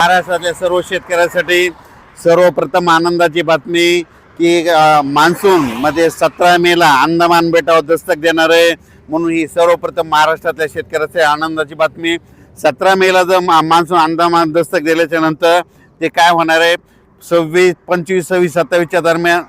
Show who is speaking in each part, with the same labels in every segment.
Speaker 1: महाराष्ट्रातल्या सर्व शेतकऱ्यांसाठी सर्वप्रथम आनंदाची बातमी की मान्सून मध्ये 17 मेला अंदमान बेटावर दस्तक देणार आहे. म्हणून ही सर्वप्रथम महाराष्ट्रातल्या शेतकऱ्यासाठी आनंदाची बातमी. 17 मेला जर मान्सून अंदमान दस्तक दिल्याच्या नंतर ते काय होणार आहे, 26, 25, 26, 27च्या दरम्यान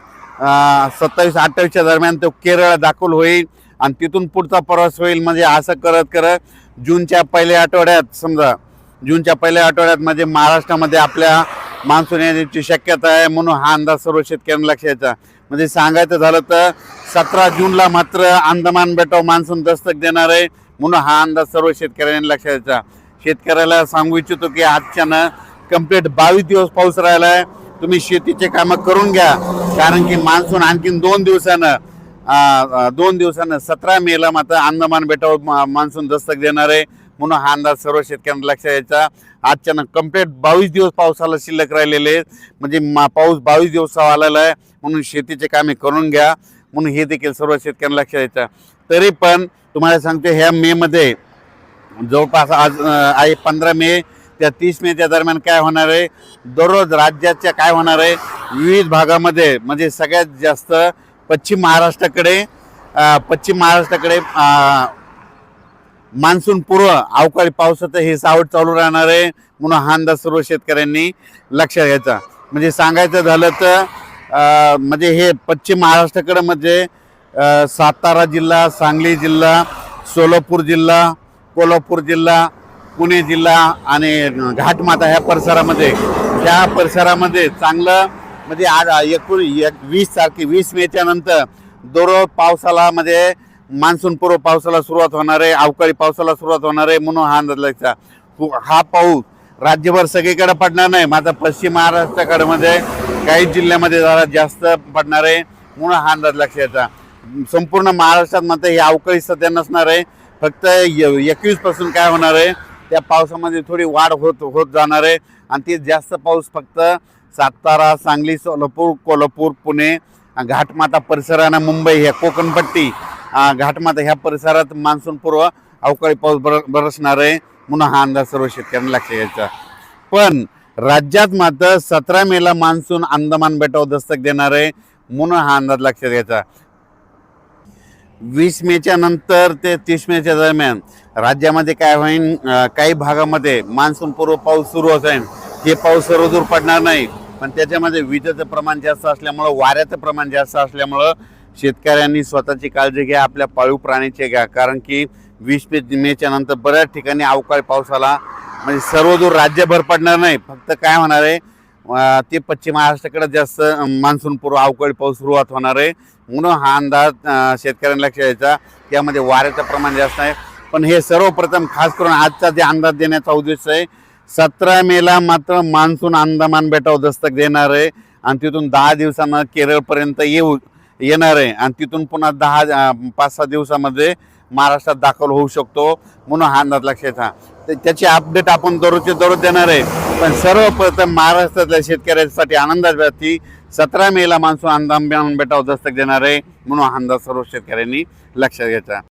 Speaker 1: 27, 28च्या दरम्यान तो केरळ दाखल होईल आणि तिथून पुढचा प्रवास होईल. म्हणजे असं करत करत जूनच्या पहिल्या आठवड्यात, समजा जूनच्या पहिल्या आठवड्यात म्हणजे महाराष्ट्रामध्ये आपल्या मान्सून येण्याची शक्यता आहे. म्हणून हा अंदाज सर्व शेतकऱ्यांना लक्षात यायचा. म्हणजे सांगायचं झालं तर 17 जूनला मात्र अंदमान बेटावर मान्सून दस्तक देणार आहे. म्हणून हा अंदाज सर्व शेतकऱ्यांनी लक्षात यायचा. शेतकऱ्याला सांगू इच्छितो की आजच्यानं कंप्लीट 22 दिवस पाऊस राहिला आहे. तुम्ही शेतीचे कामं करून घ्या, कारण की मान्सून आणखीन 2 दिवसानं 17 मेला मात्र अंदमान बेटावर मान्सून दस्तक देणार आहे. म्हणून हा अंदाज सर्व शेतकऱ्यांना लक्षात यायचा. आजच्यानं कंप्लीट 22 दिवस पावसाला शिल्लक राहिलेले आहेत. म्हणजे पाऊस 22 दिवसावर आलेला आहे. म्हणून शेतीचे कामे करून घ्या, म्हणून हे देखील सर्व शेतकऱ्यांना लक्षात यायचं. तरी पण तुम्हाला सांगते, ह्या मेमध्ये जवळपास आज आहे 15 मे त्या 30 मेच्या दरम्यान काय होणार आहे, दररोज राज्याच्या काय होणार आहे, विविध भागामध्ये म्हणजे सगळ्यात जास्त पश्चिम महाराष्ट्राकडे मान्सून पूर्व अवकाळी पावसाचं हे सावट चालू राहणार आहे. म्हणून हा अंदाज सर्व शेतकऱ्यांनी लक्षात घ्यायचा. म्हणजे सांगायचं झालं तर म्हणजे हे पश्चिम महाराष्ट्राकडे म्हणजे सातारा जिल्हा, सांगली जिल्हा, सोलापूर जिल्हा, कोल्हापूर जिल्हा, पुणे जिल्हा आणि घाटमाता ह्या परिसरामध्ये चांगलं म्हणजे आज 20 मेच्या नंतर दररोज पावसाला म्हणजे मान्सून पूर्व पावसाला सुरुवात होणार आहे, अवकाळी पावसाला सुरुवात होणार आहे. म्हणून हा अंदाज लक्षात. हा पाऊस राज्यभर सगळीकडे पडणार नाही, मात्र पश्चिम महाराष्ट्राकडे मध्ये काही जिल्ह्यामध्ये जरा जास्त पडणार आहे. म्हणून हा अंदाज लक्षात. संपूर्ण महाराष्ट्रात मात्र हे अवकाळी सध्या नसणार आहे. फक्त 21 पासून काय होणार आहे, त्या पावसामध्ये थोडी वाढ होत जाणार आहे. आणि ते जास्त पाऊस फक्त सातारा, सांगली, सोलापूर, कोल्हापूर, पुणे, घाटमाता परिसरानं मुंबई, ह्या कोकणपट्टी, घाटमाता ह्या परिसरात मान्सून पूर्व अवकाळी पाऊस बरसणार आहे. म्हणून हा अंदाज सर्व शेतकऱ्यांना लक्षात घ्यायचा. पण राज्यात मात्र 17 मेला मान्सून अंदमान बेटावर दस्तक देणार आहे. म्हणून हा अंदाज लक्षात घ्यायचा. 20 मेच्या नंतर ते 30 मेच्या दरम्यान राज्यामध्ये काय होईल, काही भागामध्ये मान्सून पूर्व पाऊस सुरू होईल. हे पाऊस सर्वदूर पडणार नाही, पण त्याच्यामध्ये विजेचं प्रमाण जास्त असल्यामुळं, वाऱ्याचं प्रमाण जास्त असल्यामुळं शेतकऱ्यांनी स्वतःची काळजी घ्या, आपल्या पाळीव प्राण्याची घ्या. कारण की 20 मेच्या नंतर बऱ्याच ठिकाणी अवकाळी पावसाला म्हणजे सर्वदूर राज्यभर पडणार नाही. फक्त काय होणार आहे, ते पश्चिम महाराष्ट्राकडे जास्त मान्सून पूर्व अवकाळी पाऊस सुरुवात होणार आहे. म्हणून हा अंदाज शेतकऱ्यांना लक्षात यायचा. त्यामध्ये वाऱ्याचं प्रमाण जास्त आहे. पण हे सर्वप्रथम खास करून आजचा जे अंदाज देण्याचा उद्देश आहे, 17 मेला मात्र मान्सून अंदमान बेटावर दस्तक देणार आहे आणि तिथून 10 दिवसांना केरळपर्यंत येणार आहे आणि तिथून पुन्हा 5-6 दिवसामध्ये महाराष्ट्रात दाखल होऊ शकतो. म्हणून हा अंदाज लक्षात. त्याची अपडेट आपण दररोज देणार आहे. पण सर्वप्रथम महाराष्ट्रातल्या शेतकऱ्यांसाठी आनंदाची बातमी, 17 मेला मान्सून अंदमान बेटावर दस्तक देणार आहे. म्हणून हा अंदाज सर्व शेतकऱ्यांनी लक्षात घ्यायचा.